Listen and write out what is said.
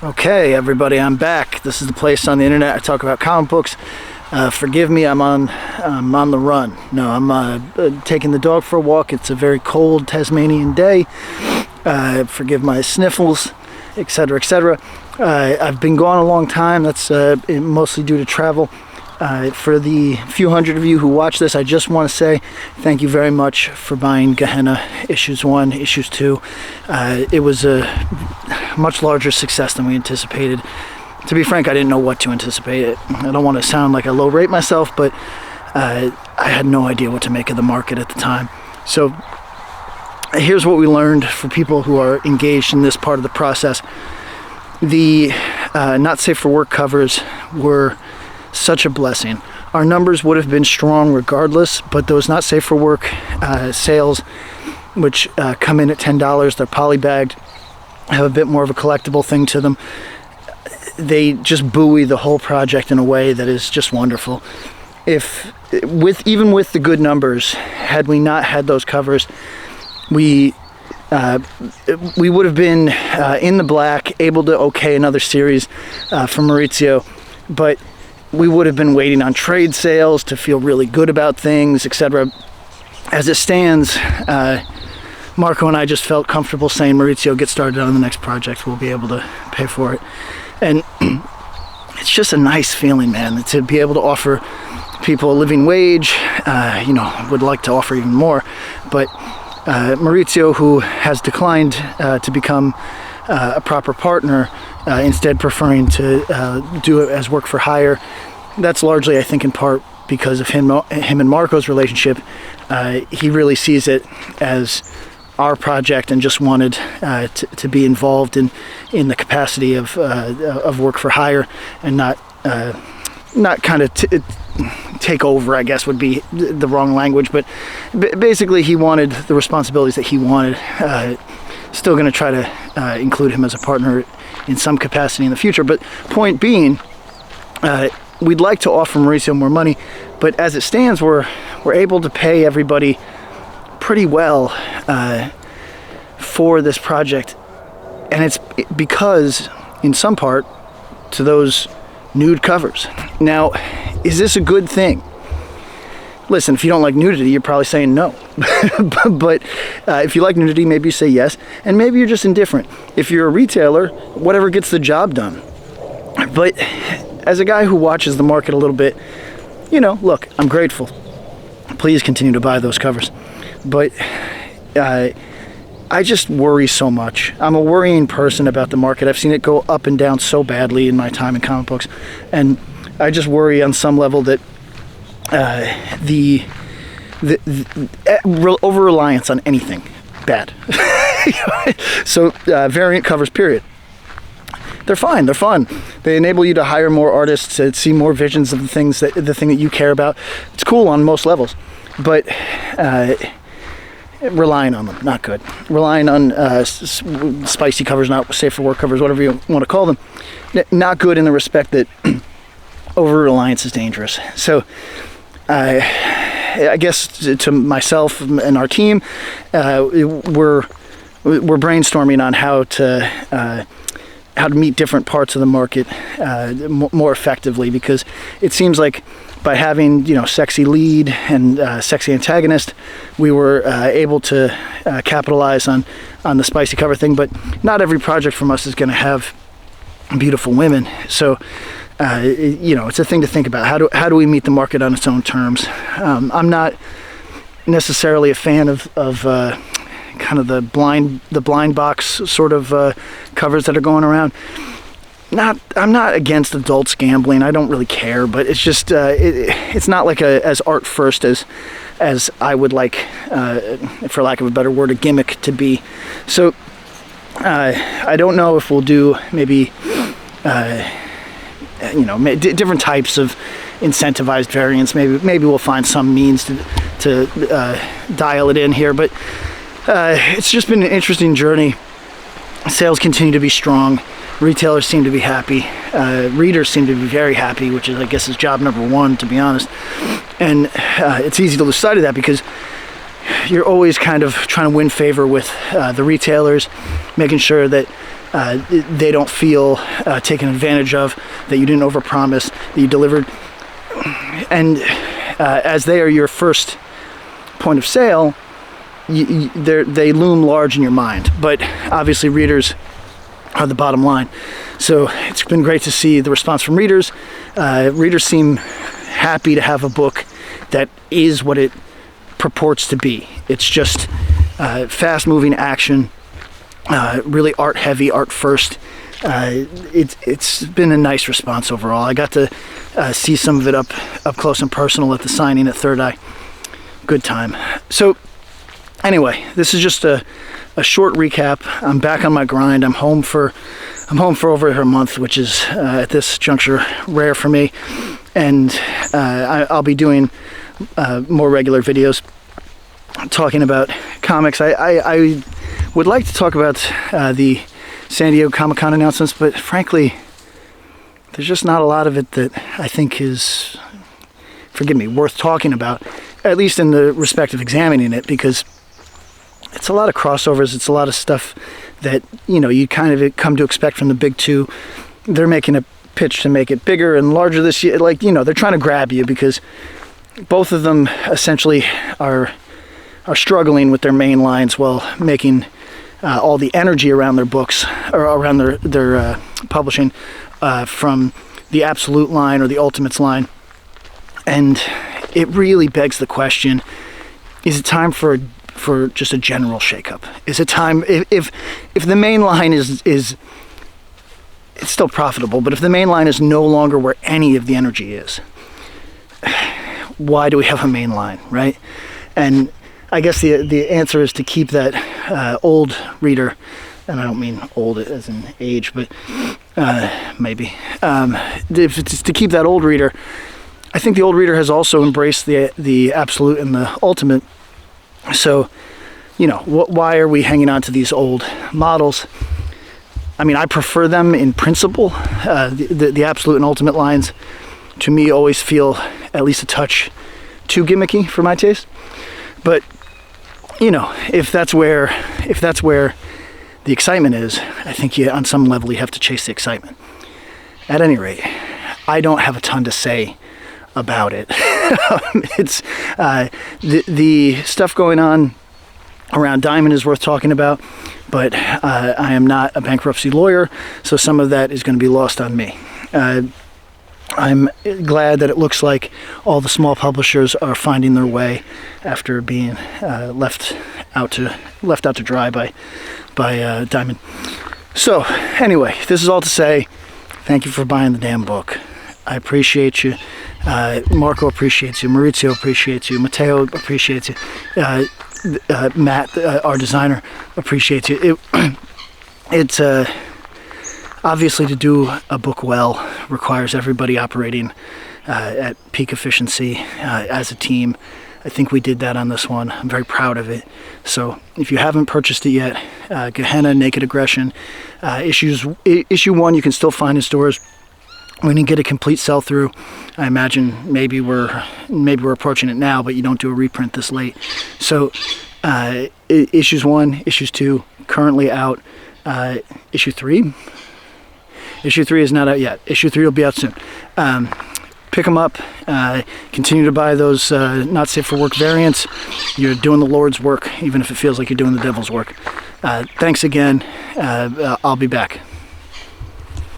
Okay, everybody, I'm back. This is the place on the internet I talk about comic books. Forgive me, I'm on the run. No, I'm taking the dog for a walk. It's a very cold Tasmanian day. Forgive my sniffles, etc., etc. I've been gone a long time. That's mostly due to travel. For the few hundred of you who watch this, I just want to say thank you very much for buying Gehenna Issues 1, Issues 2. It was a much larger success than we anticipated. To be frank, I didn't know what to anticipate. I don't want to sound like I low rate myself, but I had no idea what to make of the market at the time. So here's what we learned for people who are engaged in this part of the process. The Not Safe for Work covers were such a blessing. Our numbers would have been strong regardless, but those Not Safe for Work sales, which come in at $10, they're polybagged, have a bit more of a collectible thing to them. They just buoy the whole project in a way that is just wonderful. Even with the good numbers, had we not had those covers, we would have been in the black, able to okay another series from Maurizio, but we would have been waiting on trade sales to feel really good about things, etc. As it stands, Marco and I just felt comfortable saying, Maurizio, get started on the next project. We'll be able to pay for it. And it's just a nice feeling, man, to be able to offer people a living wage. Would like to offer even more. But Maurizio, who has declined to become a proper partner, instead preferring to do it as work for hire. That's largely, I think, in part because of him and Marco's relationship. He really sees it as our project and just wanted to be involved in the capacity of work for hire and not kind of take over, I guess would be the wrong language, but basically he wanted the responsibilities that he wanted. Still going to try to include him as a partner in some capacity in the future, but point being, we'd like to offer Maurizio more money, but as it stands, we're able to pay everybody pretty well for this project, and it's because, in some part, to those nude covers. Now, is this a good thing? Listen, if you don't like nudity, you're probably saying no. But if you like nudity, maybe you say yes, and maybe you're just indifferent. If you're a retailer, whatever gets the job done. But as a guy who watches the market a little bit, look, I'm grateful. Please continue to buy those covers. But I just worry so much. I'm a worrying person about the market. I've seen it go up and down so badly in my time in comic books, and I just worry on some level that the over-reliance on anything bad. So variant covers, period. They're fine. They're fun. They enable you to hire more artists, to see more visions of the thing that you care about. It's cool on most levels, but relying on them, not good. Relying on spicy covers, not safe for work covers, whatever you want to call them, not good in the respect that over-reliance is dangerous. So I guess to myself and our team, we're brainstorming on how to meet different parts of the market more effectively, because it seems like by having sexy lead and sexy antagonist, we were able to capitalize on the spicy cover thing. But not every project from us is going to have beautiful women. So it's a thing to think about. How do we meet the market on its own terms? I'm not necessarily a fan of kind of the blind box sort of covers that are going around. I'm not against adults gambling. I don't really care, but it's just it's not like as art first as I would like, for lack of a better word, a gimmick to be. So I don't know if we'll do maybe different types of incentivized variants. Maybe we'll find some means to dial it in here, but it's just been an interesting journey. Sales continue to be strong. Retailers seem to be happy. Readers seem to be very happy, which is, I guess, is job number one, to be honest. And it's easy to lose sight of that because you're always kind of trying to win favor with the retailers, making sure that they don't feel taken advantage of, that you didn't overpromise, that you delivered. And as they are your first point of sale, they loom large in your mind. But obviously readers are the bottom line. So it's been great to see the response from readers. Readers seem happy to have a book that is what it purports to be. It's just fast-moving action, really art-heavy, art-first. It's been a nice response overall. I got to see some of it up close and personal at the signing at Third Eye. Good time. So anyway, this is just a short recap. I'm back on my grind. I'm home for over a month, which is at this juncture rare for me. And I'll be doing more regular videos talking about comics. I would like to talk about the San Diego Comic-Con announcements, but frankly, there's just not a lot of it that I think is, forgive me, worth talking about, at least in the respect of examining it, because it's a lot of crossovers. It's a lot of stuff that, you kind of come to expect from the big two. They're making a pitch to make it bigger and larger this year. They're trying to grab you because both of them essentially are struggling with their main lines while making all the energy around their books, or around their publishing, from the Absolute line or the Ultimates line. And it really begs the question, is it time for just a general shakeup? Is it time, if the main line is it's still profitable, but if the main line is no longer where any of the energy is, why do we have a main line, right? And I guess the answer is to keep that old reader, and I don't mean old as in age, but maybe. If it's to keep that old reader, I think the old reader has also embraced the Absolute and the Ultimate. So, why are we hanging on to these old models? I mean, I prefer them in principle. The Absolute and Ultimate lines, to me, always feel at least a touch too gimmicky for my taste. But, if that's where the excitement is, I think on some level you have to chase the excitement. At any rate, I don't have a ton to say about it. It's the stuff going on around Diamond is worth talking about, but I am not a bankruptcy lawyer, so some of that is going to be lost on me. I'm glad that it looks like all the small publishers are finding their way after being left out to dry by Diamond. So anyway, this is all to say, thank you for buying the damn book. I appreciate you. Marco appreciates you. Maurizio appreciates you. Matteo appreciates you. Matt, our designer, appreciates you. It's obviously, to do a book well requires everybody operating at peak efficiency as a team. I think we did that on this one. I'm very proud of it. So if you haven't purchased it yet, Gehenna, Naked Aggression, issue 1 you can still find in stores. We didn't get a complete sell-through. I imagine maybe we're approaching it now, but you don't do a reprint this late. So issues 1, issues 2 currently out. Issue 3 is not out yet. Issue 3 will be out soon. Pick them up. Continue to buy those not safe for work variants. You're doing the Lord's work, even if it feels like you're doing the devil's work. Thanks again. I'll be back.